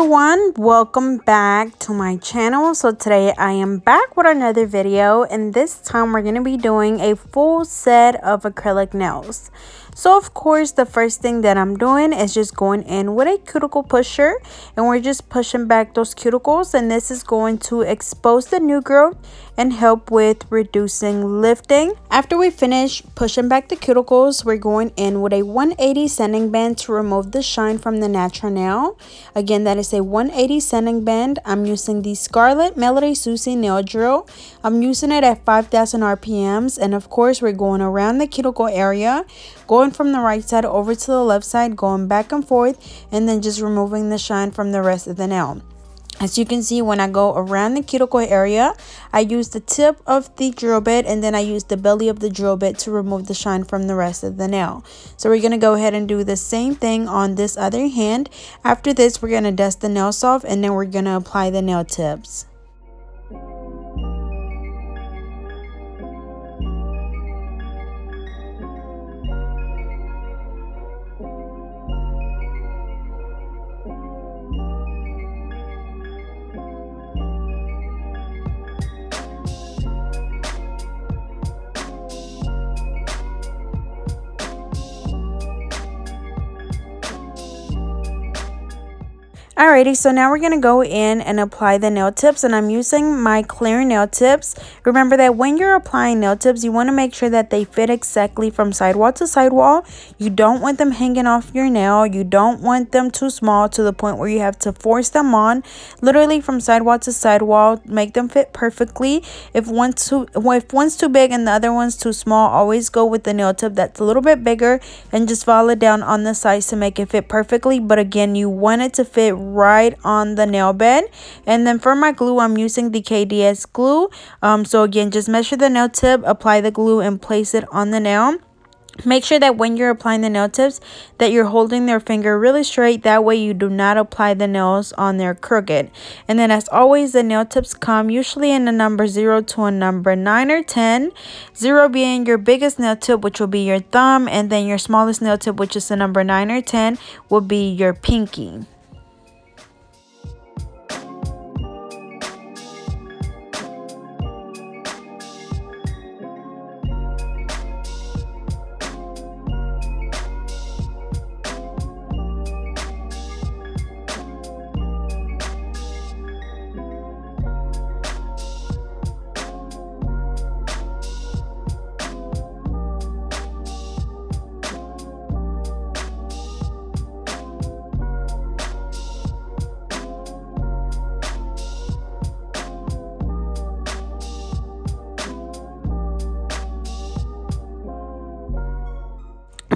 everyone, welcome back to my channel. So today I am back with another video, and this time we're going to be doing a full set of acrylic nails. So of course the first thing that I'm doing is just going in with a cuticle pusher, and we're just pushing back those cuticles, and this is going to expose the new growth and help with reducing lifting. After we finish pushing back the cuticles, we're going in with a 180 sanding band to remove the shine from the natural nail. Again, that is a 180 sanding band. I'm using the Scarlet Melody Susie nail drill. I'm using it at 5,000 RPMs, and of course we're going around the cuticle area, going from the right side over to the left side, going back and forth, and then just removing the shine from the rest of the nail. As you can see, when I go around the cuticle area, I use the tip of the drill bit, and then I use the belly of the drill bit to remove the shine from the rest of the nail. So we're going to go ahead and do the same thing on this other hand. After this, we're going to dust the nails off, and then we're going to apply the nail tips. Alrighty, so now we're going to go in and apply the nail tips, and I'm using my clear nail tips. Remember that when you're applying nail tips, you want to make sure that they fit exactly from sidewall to sidewall. You don't want them hanging off your nail. You don't want them too small to the point where you have to force them on. Literally from sidewall to sidewall, make them fit perfectly. If one's too big and the other one's too small, always go with the nail tip that's a little bit bigger and just follow it down on the sides to make it fit perfectly. But again, you want it to fit right on the nail bed. And then for my glue, I'm using the KDS glue. So again, just measure the nail tip, apply the glue, and place it on the nail. Make sure that when you're applying the nail tips that you're holding their finger really straight. That way you do not apply the nails on there crooked. And then as always, the nail tips come usually in a number 0 to a number 9 or 10. 0 being your biggest nail tip, which will be your thumb, and then your smallest nail tip, which is the number 9 or 10, will be your pinky.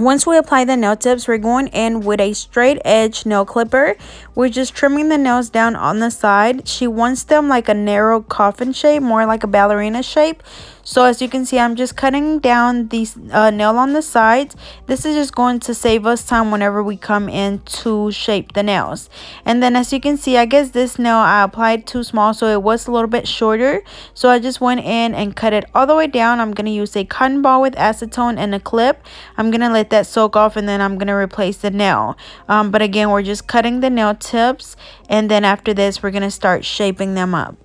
Once we apply the nail tips, we're going in with a straight edge nail clipper. We're just trimming the nails down on the side. She wants them like a narrow coffin shape, more like a ballerina shape. So as you can see, I'm just cutting down these nail on the sides. This is just going to save us time whenever we come in to shape the nails. And then as you can see, I guess this nail I applied too small, so it was a little bit shorter. So I just went in and cut it all the way down. I'm going to use a cotton ball with acetone and a clip. I'm going to let that soak off, and then I'm going to replace the nail. But again, we're just cutting the nail tips, and then after this, we're going to start shaping them up.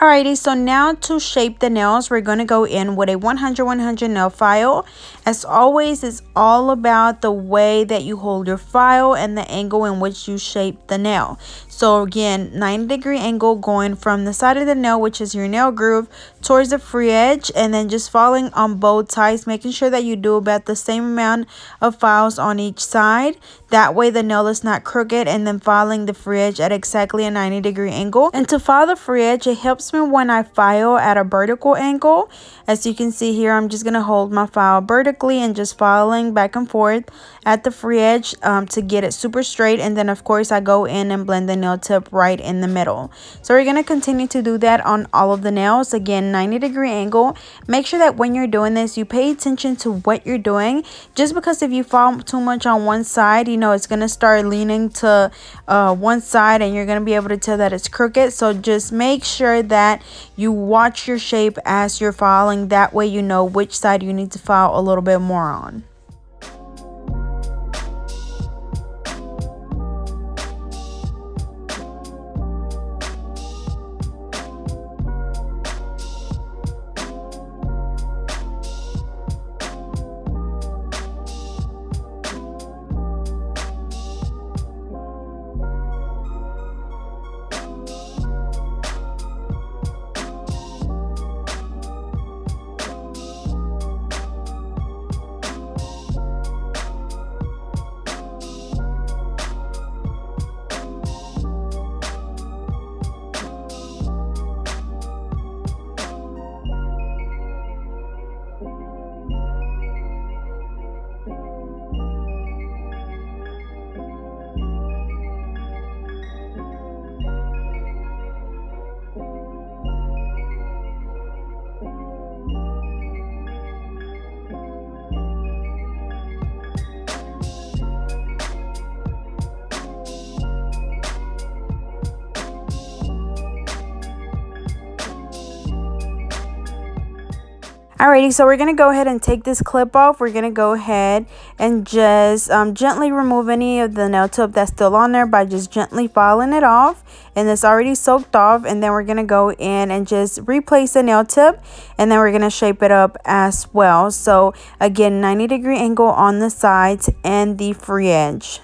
Alrighty, so now to shape the nails, we're going to go in with a 100 nail file. As always, it's all about the way that you hold your file and the angle in which you shape the nail. So again, 90-degree angle going from the side of the nail, which is your nail groove, towards the free edge, and then just following on both sides, making sure that you do about the same amount of files on each side. That way the nail is not crooked, and then following the free edge at exactly a 90-degree angle. And to follow the free edge, it helps me when I file at a vertical angle. As you can see here, I'm just going to hold my file vertically vertically and just following back and forth at the free edge to get it super straight. And then of course I go in and blend the nail tip right in the middle. So we're going to continue to do that on all of the nails. Again, 90-degree angle. Make sure that when you're doing this, you pay attention to what you're doing, just because if you fall too much on one side, you know, it's going to start leaning to one side and you're going to be able to tell that it's crooked. So just make sure that you watch your shape as you're filing. That way you know which side you need to file a little bit more on. Alrighty, so we're going to go ahead and take this clip off. We're going to go ahead and just gently remove any of the nail tip that's still on there by just gently filing it off. And it's already soaked off. And then we're going to go in and just replace the nail tip. And then we're going to shape it up as well. So again, 90-degree angle on the sides and the free edge.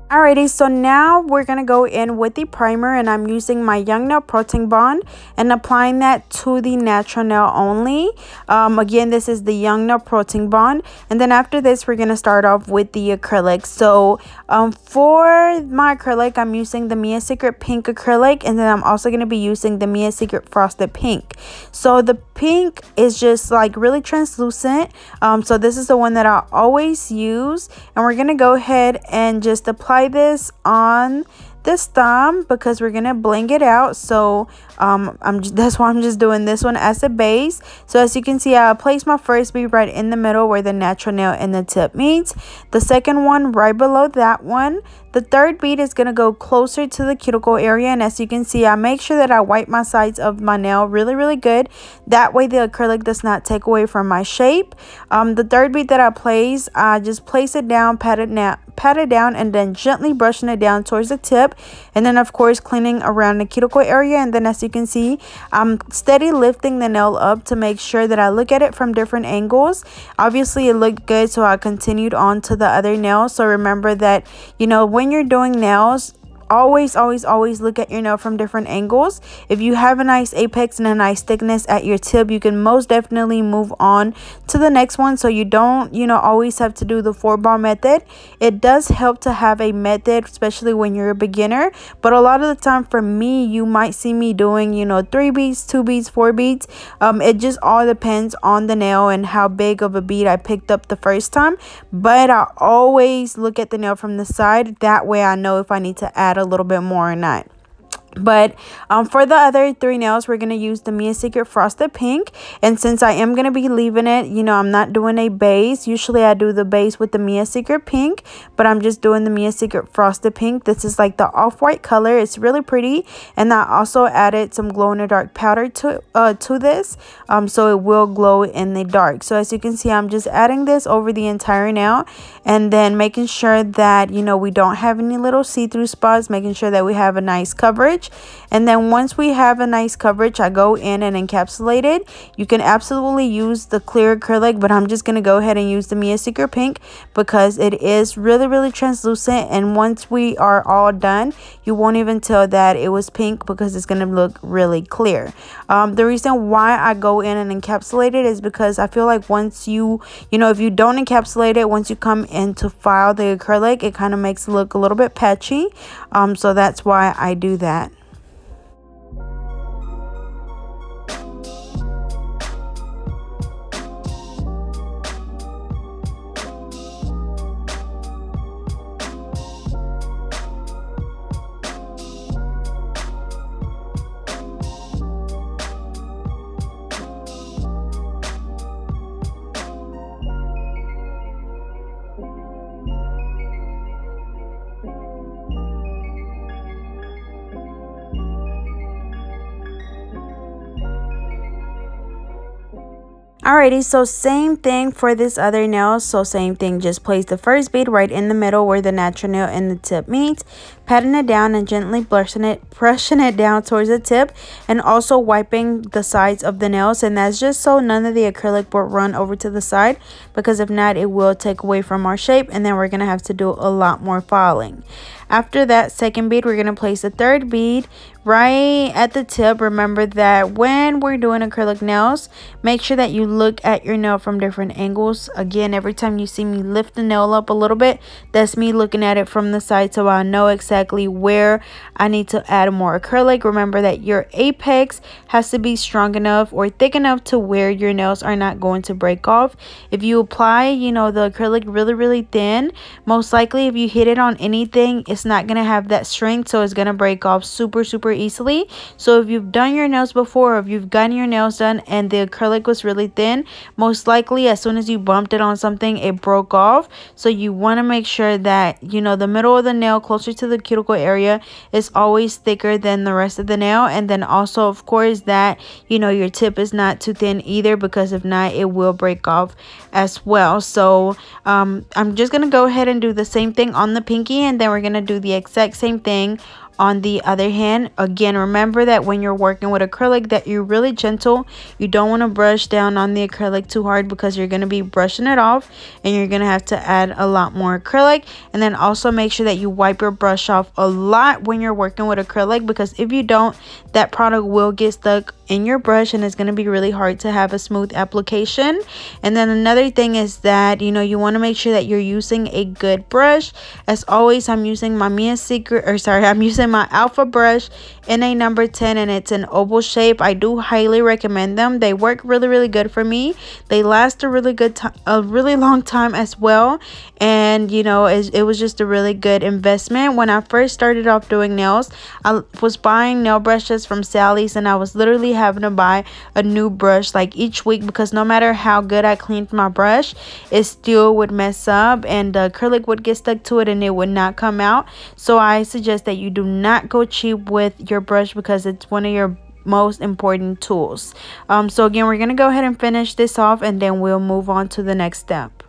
Alrighty, so now we're going to go in with the primer, and I'm using my Young Nail Protein Bond and applying that to the natural nail only. Again, this is the Young Nail Protein Bond, and then after this we're going to start off with the acrylic. So for my acrylic, I'm using the Mia Secret Pink acrylic, and then I'm also going to be using the Mia Secret Frosted Pink. So the pink is just like really translucent, so this is the one that I always use, and we're going to go ahead and just apply this on this thumb because we're gonna bling it out. So that's why I'm just doing this one as a base. So as you can see, I place my first bead right in the middle where the natural nail and the tip meets, the second one right below that one. The third bead is going to go closer to the cuticle area, and as you can see, I make sure that I wipe my sides of my nail really good. That way the acrylic does not take away from my shape. The third bead that I place, I just place it down, pat it down, and then gently brushing it down towards the tip, and then of course cleaning around the cuticle area. And then as you can see, I'm steady lifting the nail up to make sure that I look at it from different angles. Obviously it looked good, so I continued on to the other nail. So remember that, you know, when you're doing nails, always look at your nail from different angles. If you have a nice apex and a nice thickness at your tip, you can most definitely move on to the next one, so you don't, you know, always have to do the 4-bar method. It does help to have a method, especially when you're a beginner, but a lot of the time for me, you might see me doing, you know, 3 beads, 2 beads, 4 beads. It just all depends on the nail and how big of a bead I picked up the first time, but I always look at the nail from the side. That way I know if I need to add a little bit more or not. But for the other 3 nails, we're going to use the Mia Secret Frosted Pink. And since I am going to be leaving it, you know, I'm not doing a base. Usually I do the base with the Mia Secret Pink, but I'm just doing the Mia Secret Frosted Pink. This is like the off-white color. It's really pretty. And I also added some glow-in-the-dark powder to this, so it will glow in the dark. So as you can see, I'm just adding this over the entire nail, and then making sure that, you know, we don't have any little see-through spots, making sure that we have a nice coverage. And then once we have a nice coverage, I go in and encapsulate it. You can absolutely use the clear acrylic, but I'm just going to go ahead and use the Mia Secret Pink because it is really translucent. And once we are all done, you won't even tell that it was pink because it's going to look really clear. The reason why I go in and encapsulate it is because I feel like once you know, if you don't encapsulate it, once you come in to file the acrylic, it kind of makes it look a little bit patchy. So that's why I do that. Alrighty, so same thing for this other nail. So same thing, just place the first bead right in the middle where the natural nail and the tip meets, patting it down and gently brushing it down towards the tip, and also wiping the sides of the nails. And that's just so none of the acrylic will run over to the side, because if not, it will take away from our shape, and then we're gonna have to do a lot more filing. After that second bead, we're going to place the third bead right at the tip. Remember that when we're doing acrylic nails, make sure that you look at your nail from different angles. Again, every time you see me lift the nail up a little bit, that's me looking at it from the side, so I know exactly where I need to add more acrylic. Remember that your apex has to be strong enough or thick enough to where your nails are not going to break off. If you apply, you know, the acrylic really thin, most likely if you hit it on anything, it's not going to have that strength, so it's going to break off super easily. So if you've done your nails before, or if you've gotten your nails done and the acrylic was really thin, most likely as soon as you bumped it on something, it broke off. So you want to make sure that, you know, the middle of the nail closer to the cuticle area is always thicker than the rest of the nail. And then also, of course, that, you know, your tip is not too thin either, because if not, it will break off as well. So I'm just going to go ahead and do the same thing on the pinky, and then we're going to do the exact same thing on the other hand. Again, remember that when you're working with acrylic, that you're really gentle. You don't want to brush down on the acrylic too hard, because you're going to be brushing it off and you're going to have to add a lot more acrylic. And then also make sure that you wipe your brush off a lot when you're working with acrylic, because if you don't, that product will get stuck in your brush and it's going to be really hard to have a smooth application. And then another thing is that, you know, you want to make sure that you're using a good brush. As always, I'm using my I'm using my Alpha brush in a number 10, and it's an oval shape. I do highly recommend them. They work really good for me. They last a really long time as well. And you know, it was just a really good investment. When I first started off doing nails, I was buying nail brushes from Sally's, and I was literally having to buy a new brush like each week, because no matter how good I cleaned my brush, it still would mess up and the acrylic would get stuck to it and it would not come out. So I suggest that you do not go cheap with your brush, because it's one of your most important tools. So again, we're gonna go ahead and finish this off, and then we'll move on to the next step.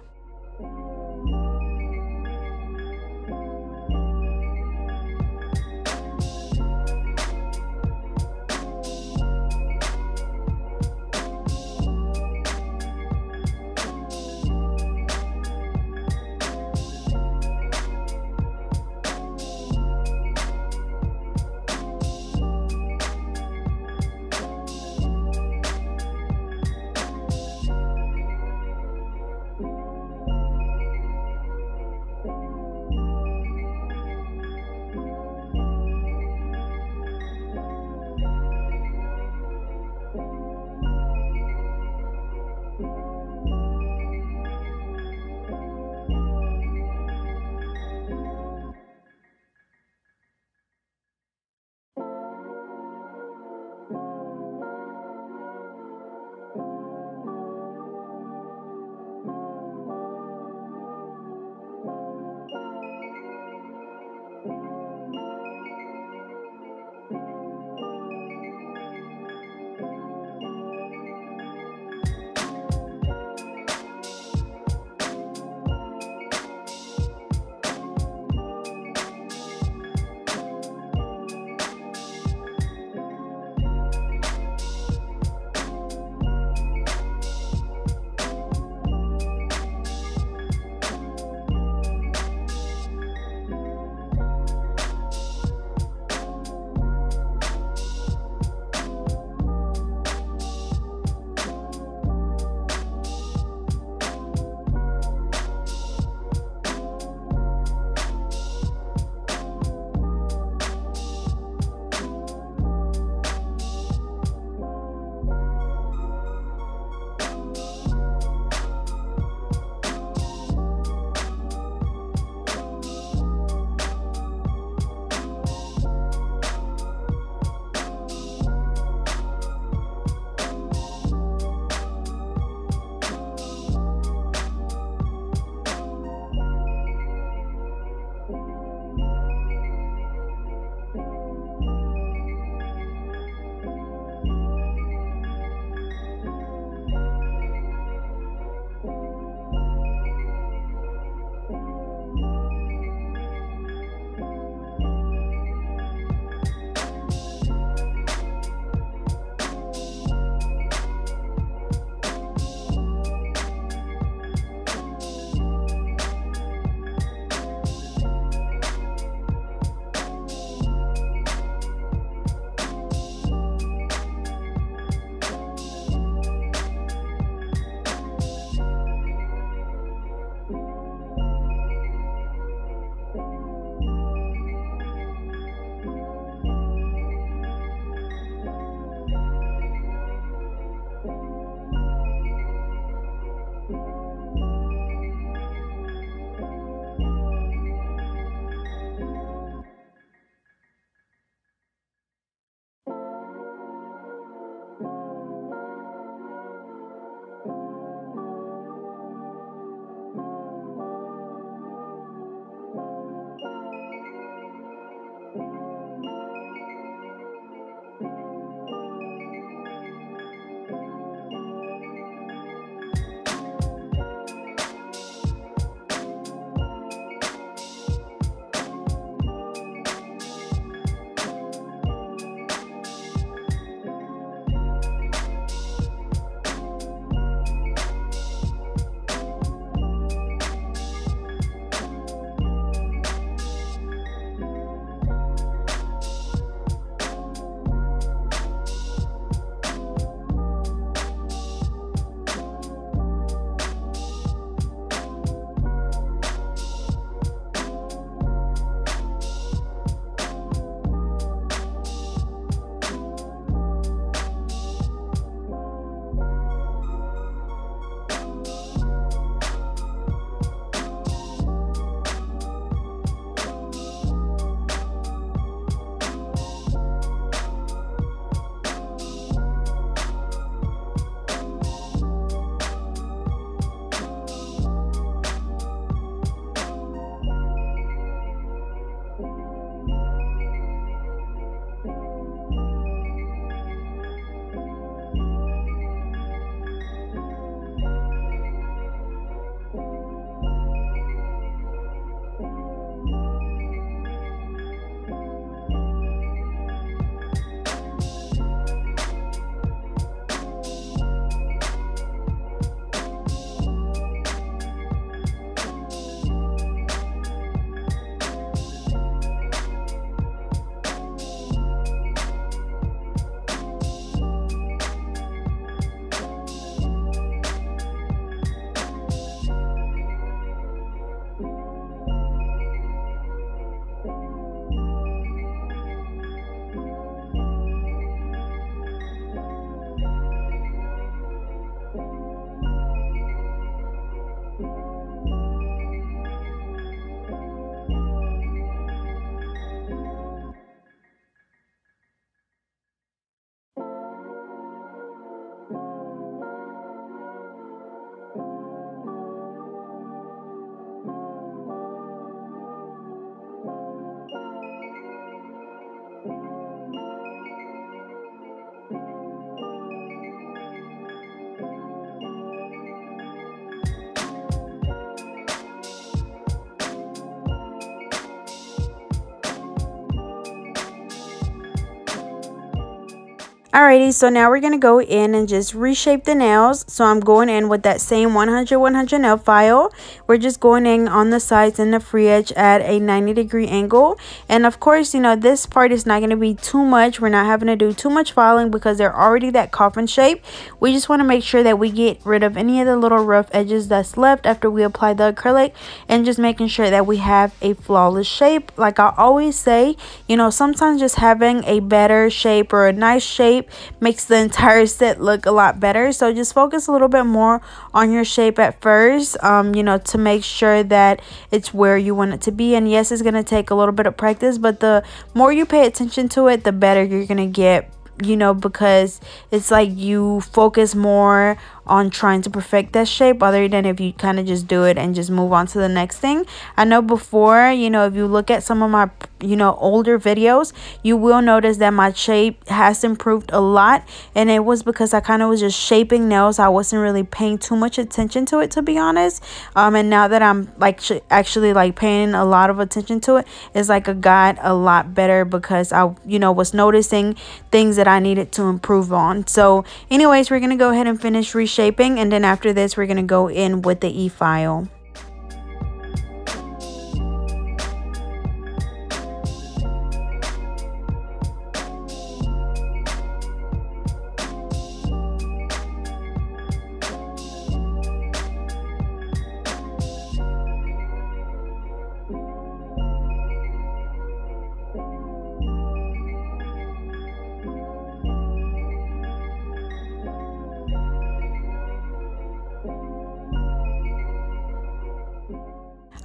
Alrighty, so now we're going to go in and just reshape the nails. So I'm going in with that same 100 nail file. We're just going in on the sides and the free edge at a 90-degree angle. And of course, you know, this part is not going to be too much. We're not having to do too much filing because they're already that coffin shape. We just want to make sure that we get rid of any of the little rough edges that's left after we apply the acrylic, and just making sure that we have a flawless shape. Like I always say, you know, sometimes just having a better shape or a nice shape makes the entire set look a lot better. So just focus a little bit more on your shape at first, you know, to make sure that it's where you want it to be. And yes, it's going to take a little bit of practice, but the more you pay attention to it, the better you're going to get, you know, because it's like you focus more on trying to perfect that shape, other than if you kind of just do it and just move on to the next thing. I know before, you know, if you look at some of my, you know, older videos, you will notice that my shape has improved a lot, and it was because I kind of was just shaping nails. I wasn't really paying too much attention to it, to be honest. And now that I'm like actually like paying a lot of attention to it, it's like it got a lot better because I, you know, was noticing things that I needed to improve on. So anyways, we're gonna go ahead and finish reshaping, and then after this we're gonna go in with the e-file.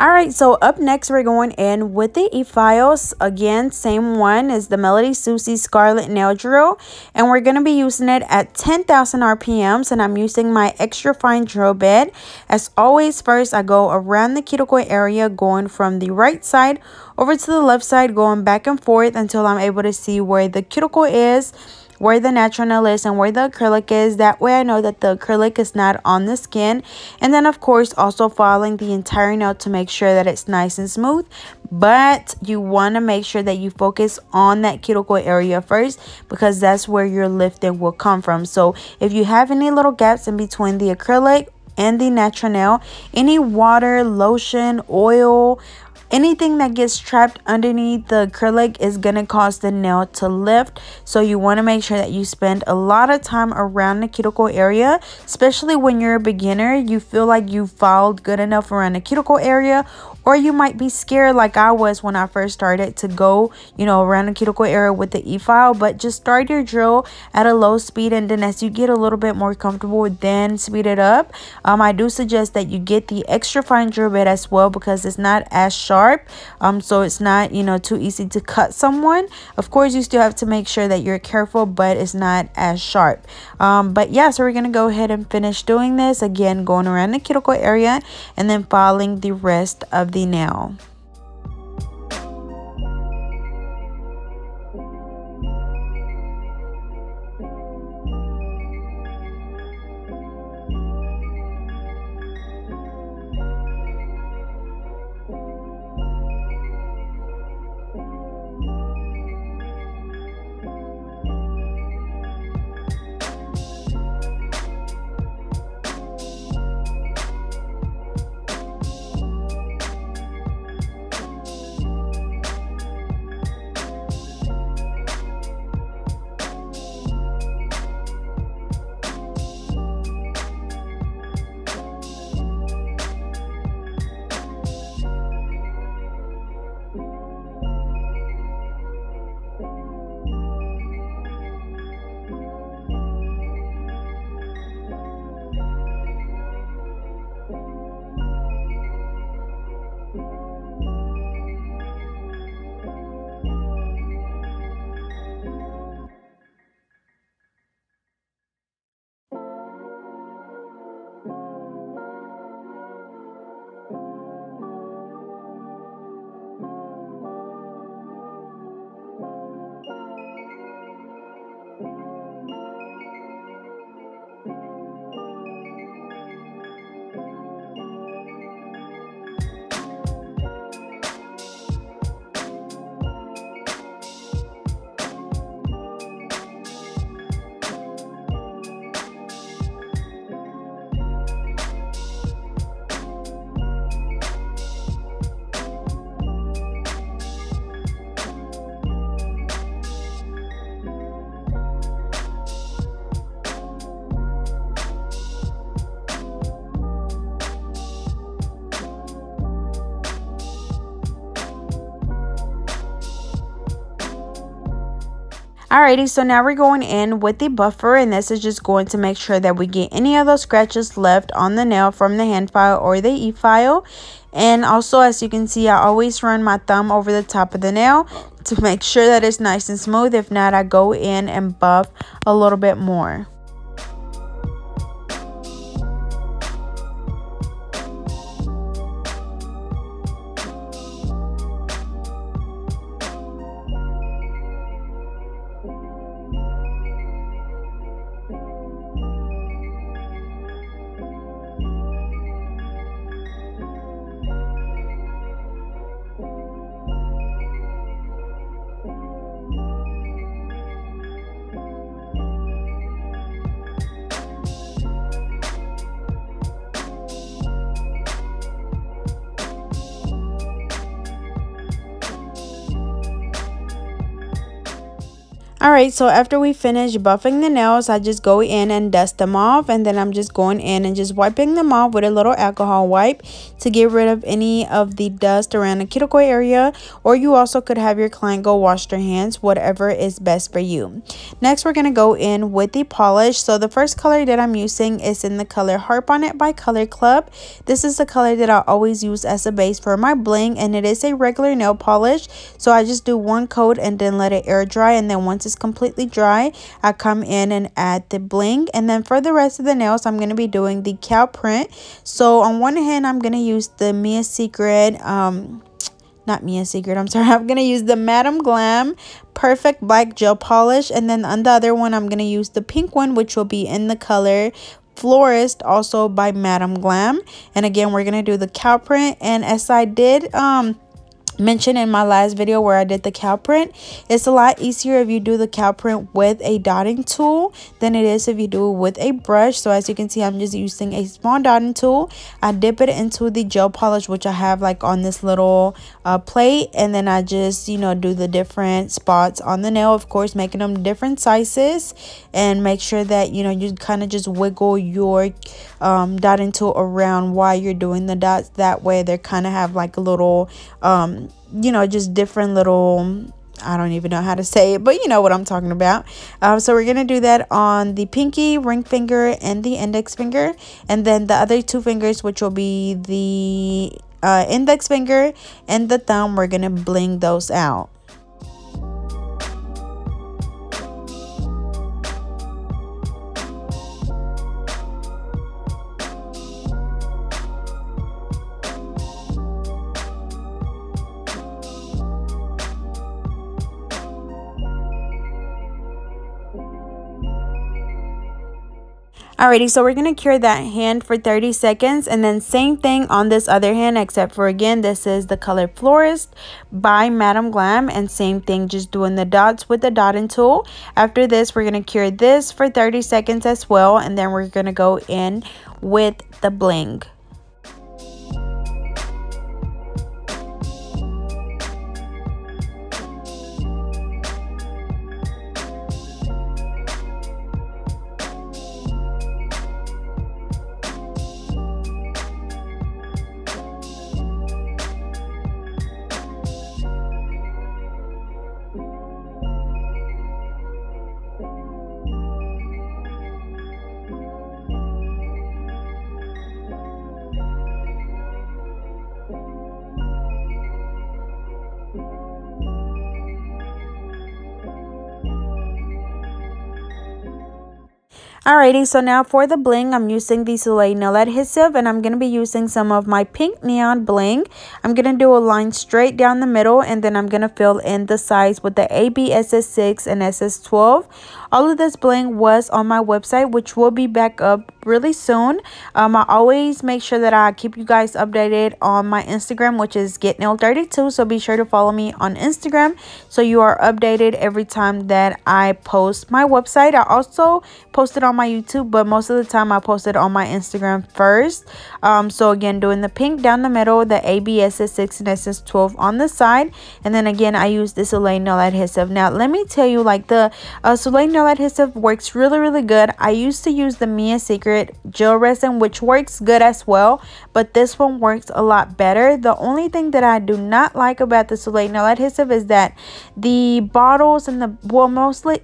Alright, so up next we're going in with the e-files. Again, same one as the Melody Susie Scarlet Nail Drill. And we're going to be using it at 10,000 RPMs. And I'm using my extra fine drill bit. As always, first I go around the cuticle area, going from the right side over to the left side, going back and forth until I'm able to see where the cuticle is, where the natural nail is, and where the acrylic is. That way I know that the acrylic is not on the skin. And then of course also filing the entire nail to make sure that it's nice and smooth. But you want to make sure that you focus on that cuticle area first, because that's where your lifting will come from. So if you have any little gaps in between the acrylic and the natural nail, any water, lotion, oil, anything that gets trapped underneath the acrylic is going to cause the nail to lift. So you want to make sure that you spend a lot of time around the cuticle area, especially when you're a beginner. You feel like you filed good enough around the cuticle area, or you might be scared like I was when I first started to go, you know, around the cuticle area with the e-file. But just start your drill at a low speed, and then as you get a little bit more comfortable, then speed it up. I do suggest that you get the extra fine drill bit as well, because it's not as sharp. So it's not, you know, too easy to cut someone. Of course, you still have to make sure that you're careful, but it's not as sharp. But yeah, so we're gonna go ahead and finish doing this. Again, going around the cuticle area and then filing the rest of the nail. Alrighty, so now we're going in with the buffer, and this is just going to make sure that we get any of those scratches left on the nail from the hand file or the e-file. And also, as you can see, I always run my thumb over the top of the nail to make sure that it's nice and smooth. If not, I go in and buff a little bit more. Alright, so after we finish buffing the nails, I just go in and dust them off, and then I'm just going in and just wiping them off with a little alcohol wipe to get rid of any of the dust around the cuticle area. Or you also could have your client go wash their hands, whatever is best for you. Next, we're going to go in with the polish. So the first color that I'm using is in the color Harp on It by Color Club. This is the color that I always use as a base for my bling, and it is a regular nail polish. So I just do one coat and then let it air dry, and then once it's completely dry, I come in and add the bling. And then for the rest of the nails, I'm going to be doing the cow print. So on one hand, I'm going to use the Mia Secret, not Mia Secret, I'm sorry, I'm going to use the Madam Glam Perfect Black Gel Polish, and then on the other one, I'm going to use the pink one, which will be in the color Florist, also by Madam Glam. And again, we're going to do the cow print, and as I did mentioned in my last video where I did the cow print, it's a lot easier if you do the cow print with a dotting tool than it is if you do it with a brush. So as you can see, I'm just using a small dotting tool. I dip it into the gel polish, which I have like on this little plate, and then I just, you know, do the different spots on the nail, of course making them different sizes, and make sure that, you know, you kind of just wiggle your dotting tool around while you're doing the dots. That way they kind of have like a little you know, just different little, I don't even know how to say it, but you know what I'm talking about. So we're gonna do that on the pinky, ring finger, and the index finger, and then the other two fingers, which will be the index finger and the thumb, we're gonna bling those out. Alrighty, so we're going to cure that hand for 30 seconds, and then same thing on this other hand, except for again, this is the color Florist by Madam Glam, and same thing, just doing the dots with the dotting tool. After this, we're going to cure this for 30 seconds as well, and then we're going to go in with the bling. Alrighty, so now for the bling, I'm using the ZULAY nail adhesive, and I'm going to be using some of my pink neon bling. I'm going to do a line straight down the middle, and then I'm going to fill in the sides with the AB SS6 and SS12. All of this bling was on my website, which will be back up really soon. I always make sure that I keep you guys updated on my Instagram, which is getnail32. So be sure to follow me on Instagram so you are updated every time that I post my website. I also post it on my YouTube, but most of the time I post it on my Instagram first. So again, doing the pink down the middle, the AB SS6 and SS12 on the side, and then again I use this ZULAY nail adhesive. Now let me tell you, like, the ZULAY nail adhesive works really good. I used to use the Mia Secret gel resin, which works good as well, but this one works a lot better. The only thing that I do not like about the ZULAY nail adhesive is that the bottles and the, well, mostly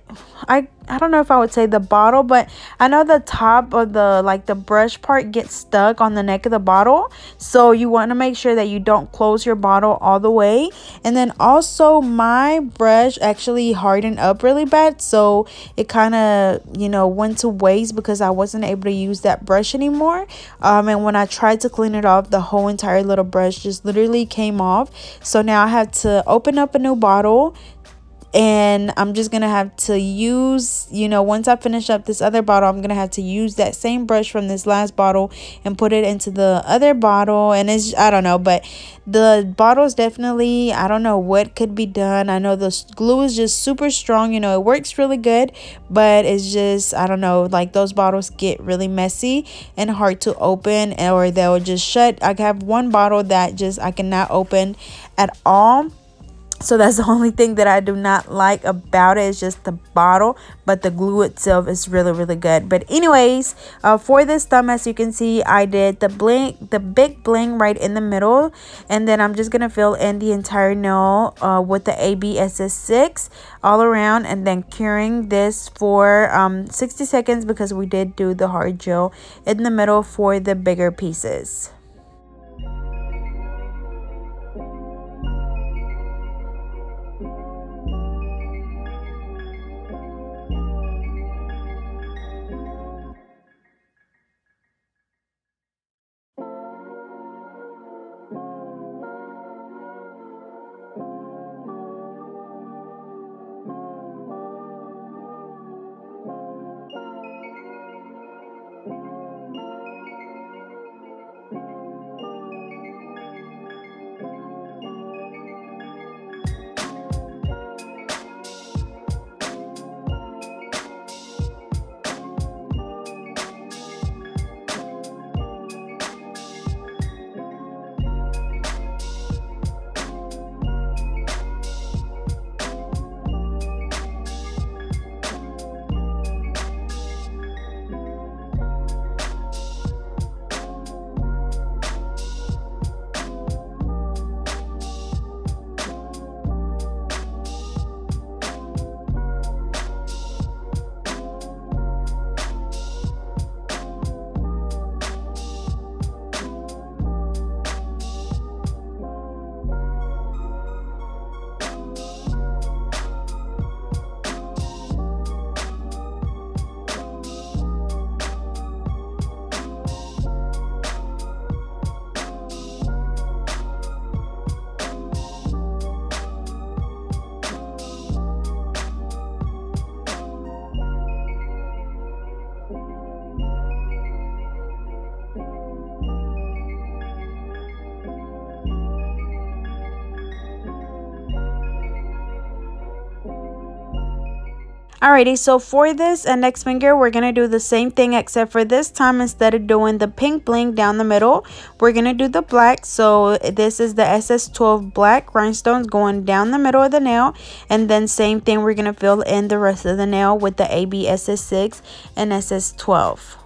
I don't know if I would say the bottle, but I know the top of the, like, the brush part gets stuck on the neck of the bottle. So you want to make sure that you don't close your bottle all the way. And then also my brush actually hardened up really bad. So it kind of, you know, went to waste because I wasn't able to use that brush anymore. And when I tried to clean it off, the whole entire little brush just literally came off. So now I have to open up a new bottle, and I'm just gonna have to use, you know, once I finish up this other bottle, I'm gonna have to use that same brush from this last bottle and put it into the other bottle. And it's, I don't know, but the bottle is definitely, I don't know what could be done. I know the glue is just super strong, you know, it works really good, but it's just, I don't know, like, those bottles get really messy and hard to open, or they'll just shut. I have one bottle that just I cannot open at all. So that's the only thing that I do not like about it, is just the bottle, but the glue itself is really, really good. But anyways, for this thumb, as you can see, I did the big bling right in the middle, and then I'm just gonna fill in the entire nail with the ABSS6 all around, and then curing this for 60 seconds because we did do the hard gel in the middle for the bigger pieces. Alrighty, so for this next finger, we're going to do the same thing, except for this time, instead of doing the pink bling down the middle, we're going to do the black. So this is the SS12 black rhinestones going down the middle of the nail. And then same thing, we're going to fill in the rest of the nail with the AB SS6 and SS12.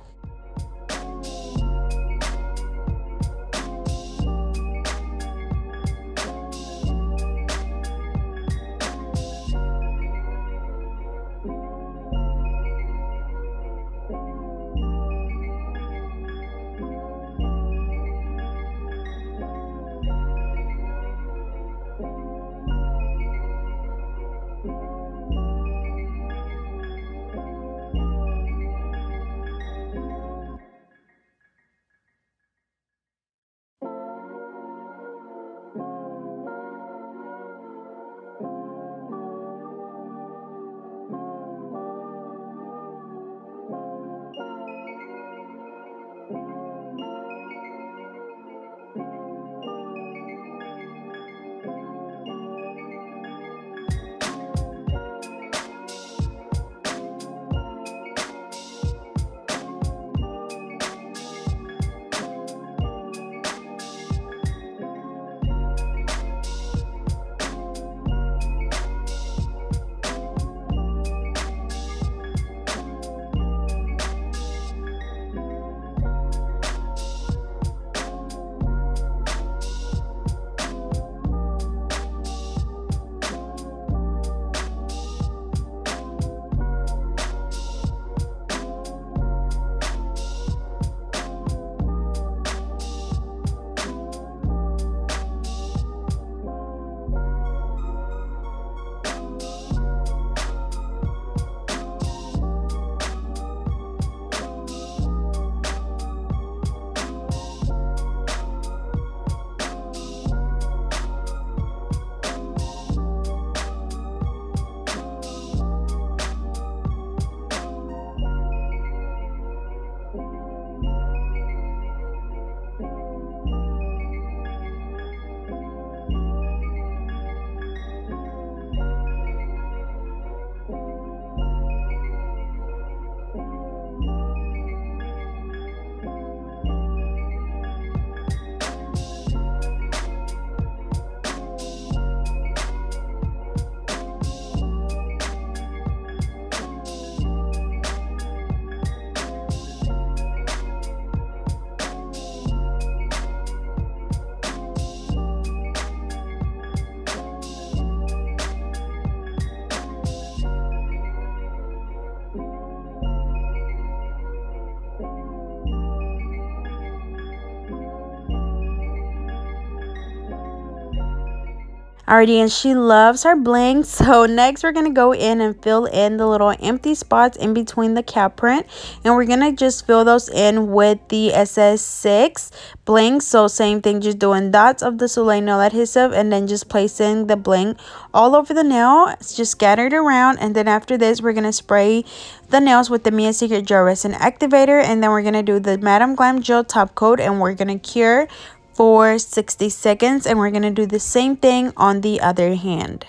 Alrighty, and she loves her bling. So next we're going to go in and fill in the little empty spots in between the cap print. And we're going to just fill those in with the SS6 bling. So same thing, just doing dots of the ZULAY nail adhesive and then just placing the bling all over the nail. It's just scattered around. And then after this, we're going to spray the nails with the Mia Secret Gel Resin Activator. And then we're going to do the Madam Glam Gel Top Coat and we're going to cure for 60 seconds, and we're going to do the same thing on the other hand.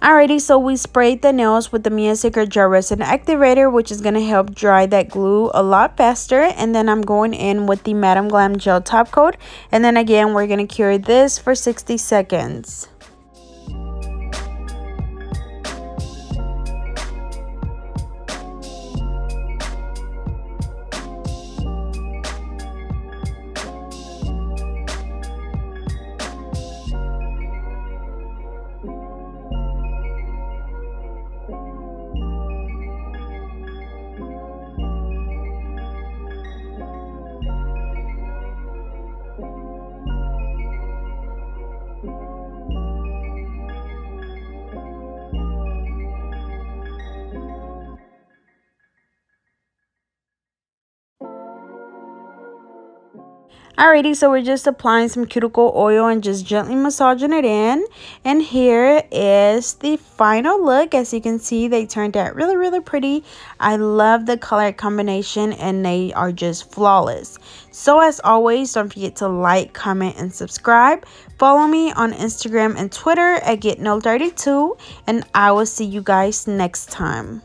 Alrighty, so we sprayed the nails with the Mia Secret Gel Resin Activator, which is going to help dry that glue a lot faster. And then I'm going in with the Madam Glam Gel Top Coat. And then again, we're going to cure this for 60 seconds. Alrighty, so we're just applying some cuticle oil and just gently massaging it in. And here is the final look. As you can see, they turned out really, really pretty. I love the color combination and they are just flawless. So as always, don't forget to like, comment, and subscribe. Follow me on Instagram and Twitter at GetNail32. And I will see you guys next time.